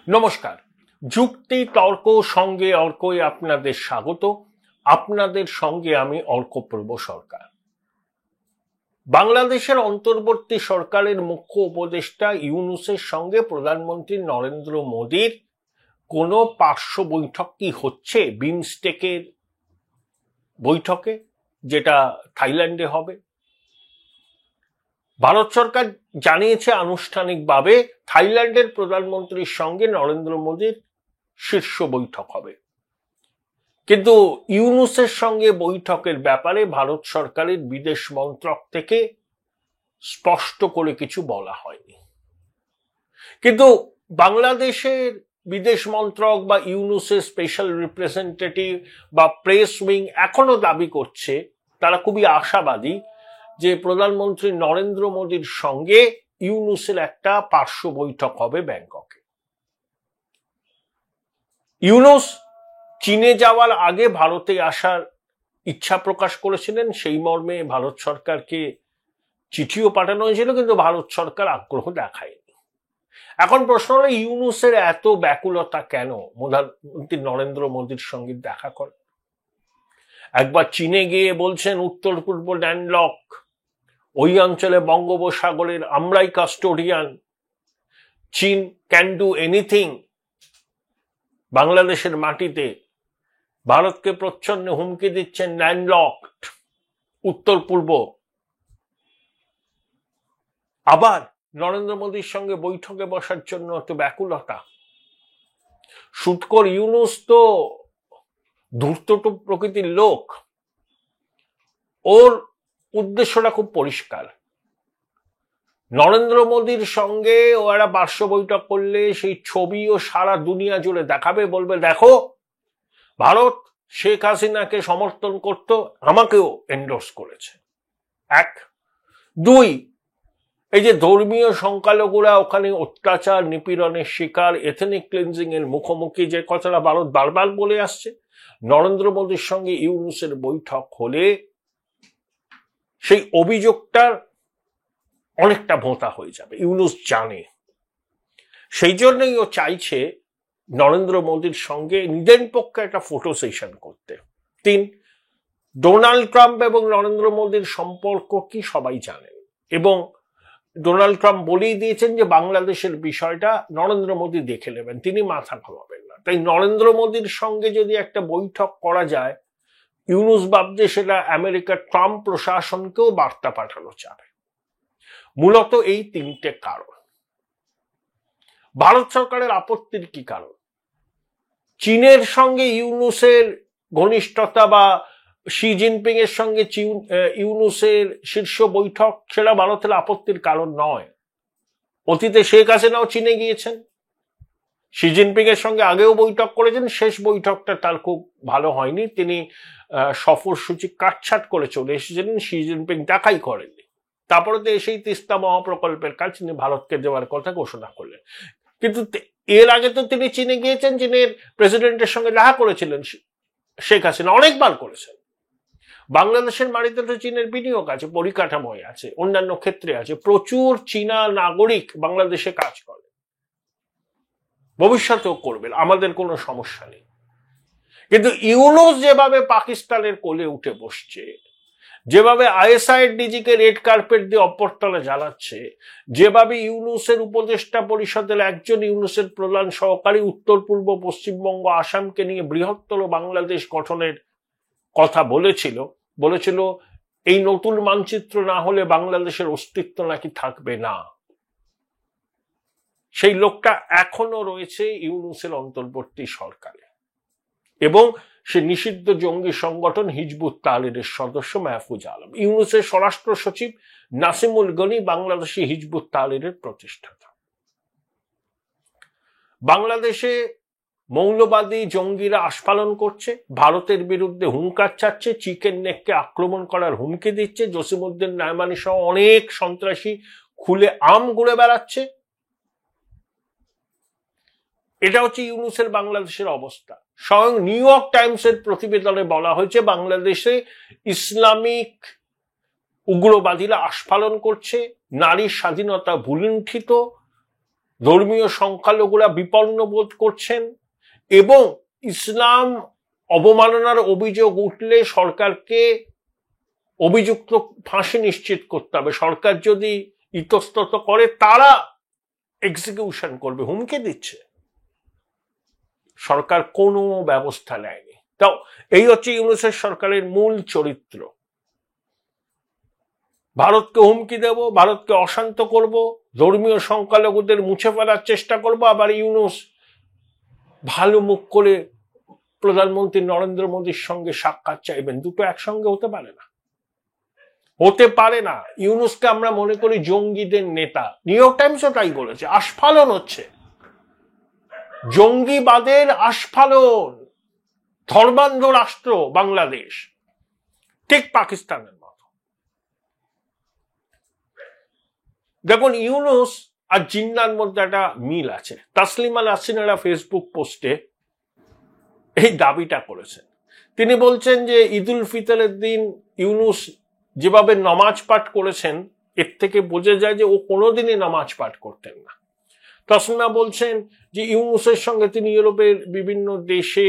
নমস্কার। যুক্তি তর্ক সঙ্গে অর্কই আপনাদের স্বাগত। আপনাদের সঙ্গে আমি অর্কপ্রভ সরকার। বাংলাদেশের অন্তর্বর্তী সরকারের মুখ্য উপদেষ্টা ইউনূসের সঙ্গে প্রধানমন্ত্রী নরেন্দ্র মোদীর কোনো পার্শ্ব বৈঠক কি হচ্ছে বিমস্টেকের বৈঠকে, যেটা থাইল্যান্ডে হবে? ভারত সরকার জানিয়েছে আনুষ্ঠানিকভাবে থাইল্যান্ডের প্রধানমন্ত্রীর সঙ্গে নরেন্দ্র মোদীর শীর্ষ বৈঠক হবে, কিন্তু ইউনূসের সঙ্গে বৈঠকের ব্যাপারে ভারত সরকারের বিদেশ মন্ত্রক থেকে স্পষ্ট করে কিছু বলা হয়নি। কিন্তু বাংলাদেশের বিদেশ মন্ত্রক বা ইউনূসের স্পেশাল রিপ্রেজেন্টেটিভ বা প্রেস উইং এখনো দাবি করছে, তারা খুবই আশাবাদী যে প্রধানমন্ত্রী নরেন্দ্র মোদীর সঙ্গে ইউনূসের একটা পার্শ্ব বৈঠক হবে ব্যাংককে। ইউনূস চীনে যাওয়ার আগে ভারতে আসার ইচ্ছা প্রকাশ করেছিলেন, সেই মর্মে ভারত সরকারকে চিঠিও পাঠানো হয়েছিল, কিন্তু ভারত সরকার আগ্রহ দেখায়নি। এখন প্রশ্ন হলো, ইউনূসের এত ব্যাকুলতা কেন প্রধানমন্ত্রী নরেন্দ্র মোদীর সঙ্গে দেখা করে? একবার চীনে গিয়ে বলছেন উত্তর পূর্ব ল্যান্ডলক, ওই অঞ্চলে বঙ্গোপসাগরের আমরাই কাস্টোডিয়ান, চীন ক্যান ডু এনিথিং। বাংলাদেশের মাটিতে ভারতকে প্রচ্ছন্ন হুমকি দিচ্ছেন ল্যান্ডলকড উত্তর পূর্ব। আবার নরেন্দ্র মোদীর সঙ্গে বৈঠকে বসার জন্য তো ব্যাকুলতা। সুৎকর ইউনূস তো ধূর্ত প্রকৃতির লোক, ওর উদ্দেশ্যটা খুব পরিষ্কার। নরেন্দ্র মোদীর সঙ্গে ওরা পার্শ্ব বৈঠক করলে সেই ছবি ও সারা দুনিয়া জুড়ে দেখাবে, বলবে দেখো ভারত শেখ হাসিনাকে সমর্থন করত, আমাকেও এন্ডোর্স করেছে। এক। দুই, এই যে ধর্মীয় সংখ্যালঘুরা ওখানে অত্যাচার নিপীড়নের শিকার, এথনিক ক্লিনজিং এর মুখোমুখি, যে কথাটা ভারত বারবার বলে আসছে, নরেন্দ্র মোদীর সঙ্গে ইউনূসের বৈঠক হলে সেই অভিযোগটার অনেকটা ভোঁতা হয়ে যাবে। ইউনূস জানে, সেই জন্যই ও চাইছে নরেন্দ্র মোদীর সঙ্গে নিজের পক্ষে একটা ফটো সেশন করতে। তিন, ডোনাল্ড ট্রাম্প এবং নরেন্দ্র মোদীর সম্পর্ক কি সবাই জানেন, এবং ডোনাল্ড ট্রাম্প বলেই দিয়েছেন যে বাংলাদেশের বিষয়টা নরেন্দ্র মোদী দেখে নেবেন, তিনি মাথা ঘামাবেন না। তাই নরেন্দ্র মোদীর সঙ্গে যদি একটা বৈঠক করা যায়, ইউনূস ভাবছে সেটা আমেরিকার ট্রাম্প প্রশাসনকেও বার্তা পাঠানো যাবে। মূলত এই তিনটে কারণ। ভারত সরকারের আপত্তির কি কারণ? চীনের সঙ্গে ইউনূসের ঘনিষ্ঠতা বা শি জিনপিং এর সঙ্গে ইউনূসের শীর্ষ বৈঠক, সেটা ভারতের আপত্তির কারণ নয়। অতীতে শেখ হাসিনাও চীনে গিয়েছেন, শি জিনপিং এর সঙ্গে আগেও বৈঠক করেছেন, শেষ বৈঠকটা তার খুব ভালো হয়নি, তিনি সফরসূচি কাটছাট করে চলে এসেছিলেন, শি জিনপিং দেখাই করেননি। তারপরে তো এসেই তিস্তা মহাপ্রকল্পের কাজ তিনি ভারতকে দেওয়ার কথা ঘোষণা করলেন, কিন্তু এর আগে তো তিনি চীনে গিয়েছেন, চীনের প্রেসিডেন্টের সঙ্গে দেখা করেছিলেন শেখ হাসিনা, অনেকবার করেছেন। বাংলাদেশের মাটিতে তো চীনের বিনিয়োগ আছে, পরিকাঠামোয় আছে, অন্যান্য ক্ষেত্রে আছে, প্রচুর চীনা নাগরিক বাংলাদেশে কাজ করে, ভবিষ্যতেও করবেন, আমাদের কোনো সমস্যা নেই। কিন্তু ইউনূস যেভাবে পাকিস্তানের কোলে উঠে বসছে, যেভাবে আইএসআইয়ের ডিজিকে রেড কার্পেট দিয়ে অভ্যর্থনা জানাচ্ছে, যেভাবে ইউনূসের উপদেষ্টা পরিষদের একজন ইউনূসের প্রধান সহকারী উত্তর পূর্ব পশ্চিমবঙ্গ আসামকে নিয়ে বৃহত্তর বাংলাদেশ গঠনের কথা বলেছিল এই নতুন মানচিত্র না হলে বাংলাদেশের অস্তিত্ব নাকি থাকবে না। সেই লোকটা এখনো রয়েছে ইউনূসের অন্তর্বর্তী সরকারে, এবং সে নিষিদ্ধ জঙ্গি সংগঠন হিজবুত তাহরিরের সদস্য মাহফুজ আলম। ইউনূসের স্বরাষ্ট্র সচিব নাসিমুল গনি বাংলাদেশে হিজবুত তাহরিরের প্রতিষ্ঠাতা। বাংলাদেশে মৌলবাদী জঙ্গিরা আস্ফালন করছে, ভারতের বিরুদ্ধে হুঙ্কার ছাড়ছে, চিকেন নেককে আক্রমণ করার হুমকি দিচ্ছে, জসিমউদ্দিন নায়মানি সহ অনেক সন্ত্রাসী খুলে আম ঘুরে বেড়াচ্ছে। এটা হচ্ছে ইউনূসের বাংলাদেশের অবস্থা। স্বয়ং নিউ ইয়র্ক টাইমসের প্রতিবেদনে বলা হয়েছে বাংলাদেশে ইসলামিক উগ্রবাদীরা আস্ফালন করছে, নারীর স্বাধীনতা ভুলুণ্ঠিত, ধর্মীয় সংখ্যালঘুরা বিপন্ন বোধ করছেন এবং ইসলাম অবমাননার অভিযোগ উঠলে সরকারকে অভিযুক্ত ফাঁসি নিশ্চিত করতে হবে। সরকার যদি ইতস্তত করে তারা এক্সিকিউশন করবে, হুমকি দিচ্ছে। সরকার কোনো ব্যবস্থা নেয়নি। তাও এই হচ্ছে ইউনূসের সরকারের মূল চরিত্র। ভারতকে হুমকি দেব, ভারতকে অশান্ত করব, ধর্মীয় সংখ্যালঘুদের মুছে ফেলার চেষ্টা করব, আবার ইউনূস ভালো মুখ করে প্রধানমন্ত্রী নরেন্দ্র মোদীর সঙ্গে সাক্ষাৎ চাইবেন। দুটো একসঙ্গে হতে পারে না, হতে পারে না। ইউনূসকে আমরা মনে করি জঙ্গিদের নেতা। নিউ ইয়র্ক টাইমসও তাই বলেছে। আস্ফালন হচ্ছে, জঙ্গিবাদের আস্ফালন। ধর্মান্ধ রাষ্ট্র বাংলাদেশ, ঠিক পাকিস্তানের মতো। দেখুন, ইউনূস আর জিন্নার মধ্যে একটা মিল আছে। তাসলিমা নাসরিনেরা ফেসবুক পোস্টে এই দাবিটা করেছেন। তিনি বলছেন যে ঈদুল ফিতরের দিন ইউনূস যেভাবে নামাজ পাঠ করেছেন, এর থেকে বোঝা যায় যে ও কোনোদিনই নামাজ পাঠ করতেন না। তাসলিমা বলছেন যে ইউনূসের সঙ্গে তিনি ইউরোপের বিভিন্ন দেশে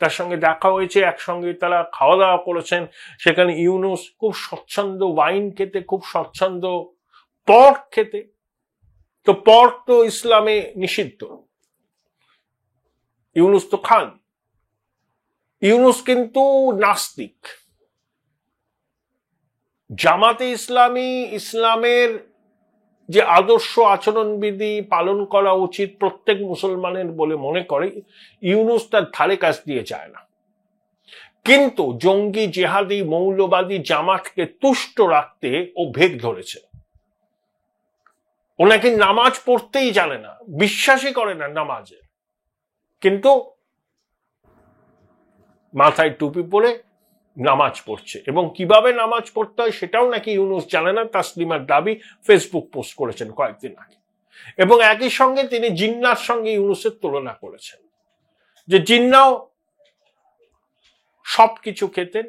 তার সঙ্গে দেখা হয়েছে, একসঙ্গে তারা খাওয়া দাওয়া করেছেন। সেখানে ইউনূস খুব স্বচ্ছন্দ ওয়াইন খেতে, খুব স্বচ্ছন্দ পর্ক খেতে। তো পর্ক তো ইসলামে নিষিদ্ধ, ইউনূস তো খান। ইউনূস কিন্তু নাস্তিক। জামাতে ইসলামী ইসলামের যে আদর্শ আচরণবিধি পালন করা উচিত প্রত্যেক মুসলমানের বলে মনে করে, ইউনূস তার ধারে কাছ দিয়ে যায় না। কিন্তু জঙ্গি, জেহাদি, মৌলবাদী জামাতকে তুষ্ট রাখতে ও ভেগ ধরেছে। ও নাকি নামাজ পড়তেই জানে না, বিশ্বাসই করে না নামাজে, কিন্তু মাথায় টুপি পরে নামাজ পড়ছে। এবং কিভাবে নামাজ পড়তে হয় সেটাও নাকি ইউনূস জানে না, তাসলিমার দাবি। ফেসবুক পোস্ট করেছেন কয়েকদিন আগে। এবং একই সঙ্গে তিনি জিন্নার সঙ্গে ইউনূসের তুলনা করেছেন, যে জিন্নাও সবকিছু খেতেন,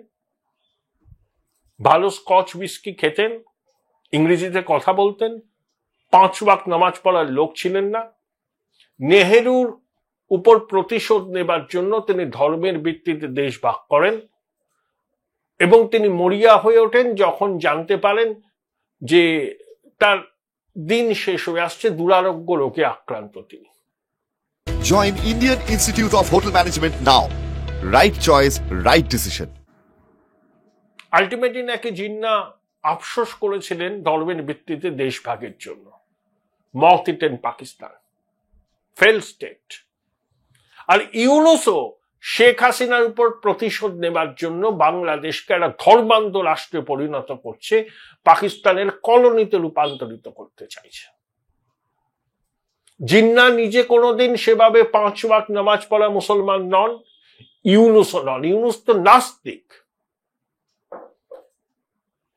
ভালো স্কচ উইস্কি খেতেন, ইংরেজিতে কথা বলতেন, 5 ওয়াক্ত নামাজ পড়ার লোক ছিলেন না। নেহেরুর উপর প্রতিশোধ নেবার জন্য তিনি ধর্মের ভিত্তিতে দেশ ভাগ করেন এবং তিনি মরিয়া হয়ে ওঠেন যখন জানতে পারেন যে তার দিন শেষ হয়ে আসছে, দুরারোগ্য রোগে আক্রান্ত তিনি। Join Indian Institute of Hotel Management now. Right choice, right decision. Ultimately নাকি জিন্না আফসোস করেছিলেন ধর্মের ভিত্তিতে দেশ ভাগের জন্য। মত ইটেন পাকিস্তান, ফেল স্টেট। আর ইউনূসও শেখ হাসিনার উপর প্রতিশোধ নেবার জন্য বাংলাদেশকে একটা ধর্মান্ধ রাষ্ট্রে পরিণত করছে, পাকিস্তানের কলোনিতে রূপান্তরিত করতে চাইছে। জিন্না নিজে কোনোদিন সেভাবে 5 ওয়াক্ত নামাজ পড়া মুসলমান নন, ইউনূসও নন। ইউনূস তো নাস্তিক।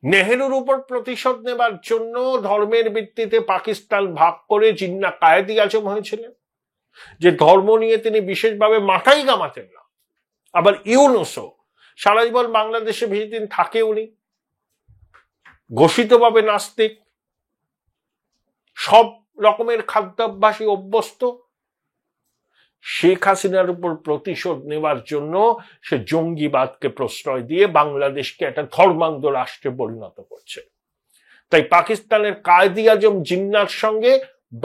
নেহেরুর উপর প্রতিশোধ নেবার জন্য ধর্মের ভিত্তিতে পাকিস্তান ভাগ করে জিন্না কায়েদি আজম হয়েছিলেন, যে ধর্ম নিয়ে তিনি বিশেষভাবে মাথাই গামাতেন না। আবার ইউনূসও সারা জীবন বাংলাদেশে বেশি দিন থাকেও নি, ঘোষিতভাবে নাস্তিক, সব রকমের খাদ্যাভ্যাসী অভ্যস্ত। শেখ হাসিনার উপর প্রতিশোধ নেবার জন্য সে জঙ্গিবাদকে প্রশ্রয় দিয়ে বাংলাদেশকে একটা ধর্মান্ধ রাষ্ট্রে পরিণত করছে। তাই পাকিস্তানের কায়েদি আজম জিন্নার সঙ্গে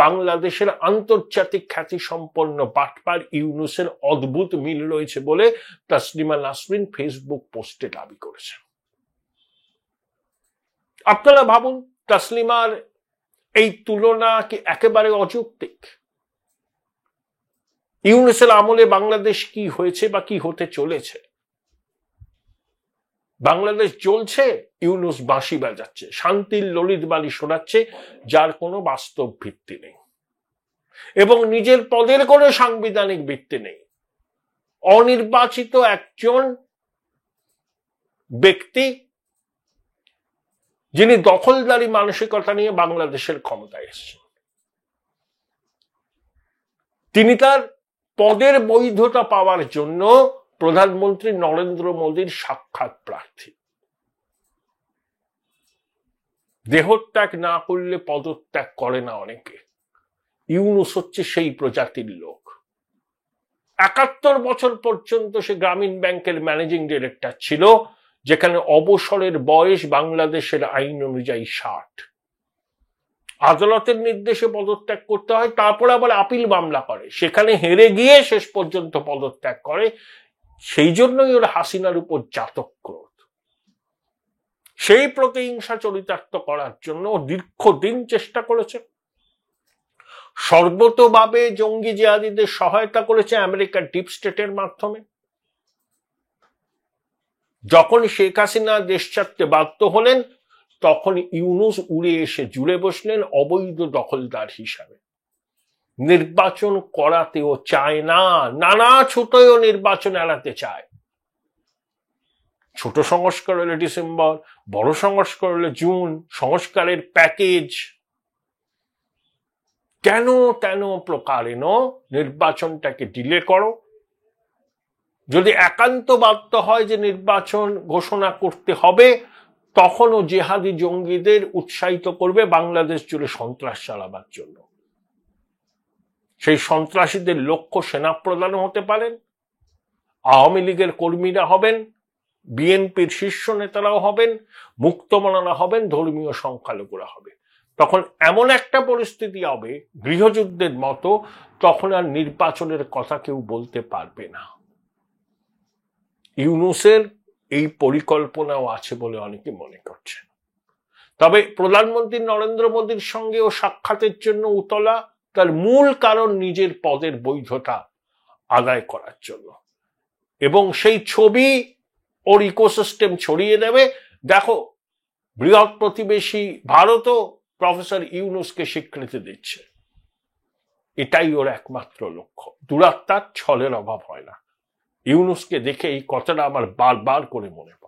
বাংলাদেশের আন্তর্জাতিক খ্যাতি সম্পন্ন বাটপার ইউনূসের অদ্ভুত মিল রয়েছে বলে তাসলিমা নাসরিন ফেসবুক পোস্টে দাবি করেছেন। আপনারা ভাবুন, তাসলিমার এই তুলনা কি একেবারে অযৌক্তিক? ইউনূসের আমলে বাংলাদেশ কি হয়েছে বা কি হতে চলেছে? বাংলাদেশ চলছে, ইউনূস বাঁশি বাজাচ্ছে, শান্তির ললিত বাণী শোনাচ্ছে, যার কোনো বাস্তব ভিত্তি নেই এবং নিজের পদের কোনো সাংবিধানিক ভিত্তি নেই। অনির্বাচিত একজন ব্যক্তি যিনি দখলদারি মানসিকতা নিয়ে বাংলাদেশের ক্ষমতায় এসেছেন, তিনি তার পদের বৈধতা পাওয়ার জন্য প্রধানমন্ত্রী নরেন্দ্র মোদীর সাক্ষাৎ প্রার্থী। দেহত্যাগ না করলে পদত্যাগ করে না অনেকে, ইউনূস হচ্ছে সেই প্রজাতির লোক। ৭১ বছর পর্যন্ত সে গ্রামীণ ব্যাংকের ম্যানেজিং ডিরেক্টর ছিল, যেখানে অবসরের বয়স বাংলাদেশের আইন অনুযায়ী ৬০। আদালতের নির্দেশে পদত্যাগ করতে হয়, তারপর আবার আপিল মামলা করে, সেখানে হেরে গিয়ে শেষ পর্যন্ত পদত্যাগ করে। সেই জন্যই ওরা হাসিনার উপর জাতক ক্রোধ। সেই প্রতিহিংসা চরিতার্থ করার জন্য দীর্ঘদিন চেষ্টা করেছে, সর্বতোভাবে জঙ্গি জিহাদিদের সহায়তা করেছে আমেরিকার ডিপ স্টেটের মাধ্যমে। যখন শেখ হাসিনা দেশ ছাড়তে বাধ্য হলেন, তখন ইউনূস উড়ে এসে জুড়ে বসলেন অবৈধ দখলদার হিসাবে। নির্বাচন করাতেও চায় না, নানা ছুতোয় নির্বাচন এড়াতে চায়। ছোট সংস্কার হলে ডিসেম্বর, বড় সংস্কার হলে জুন, সংস্কারের প্যাকেজ। কেন তেন প্রকারেণ নির্বাচনটাকে ডিলে করো। যদি একান্ত বাধ্য হয় যে নির্বাচন ঘোষণা করতে হবে, তখনও জেহাদি জঙ্গিদের উৎসাহিত করবে বাংলাদেশ জুড়ে সন্ত্রাস চালাবার জন্য। সেই সন্ত্রাসীদের লক্ষ্য সেনাপ্রধানও হতে পারেন, আওয়ামী লীগের কর্মীরা হবেন, বিএনপির শীর্ষ নেতারাও হবেন, মুক্তমনারা হবেন, ধর্মীয় সংখ্যালঘুরা হবে। তখন এমন একটা পরিস্থিতি হবে গৃহযুদ্ধের মতো, তখন আর নির্বাচনের কথা কেউ বলতে পারবে না। ইউনূসের এই পরিকল্পনাও আছে বলে অনেকে মনে করছেন। তবে প্রধানমন্ত্রী নরেন্দ্র মোদীর সঙ্গে ও সাক্ষাতের জন্য উতলা, তার মূল কারণ নিজের পদের বৈধতা আদায় করার জন্য, এবং সেই ছবি ওর ইকোসিস্টেম ছড়িয়ে দেবে। দেখো, বৃহৎ প্রতিবেশী ভারতও প্রফেসর ইউনূসকে স্বীকৃতি দিচ্ছে। এটাই ওর একমাত্র লক্ষ্য। দুরাত্মার ছলের অভাব হয় না। ইউনূসকে দেখে এই কথাটা আমার বারবার করে মনে পড়ে।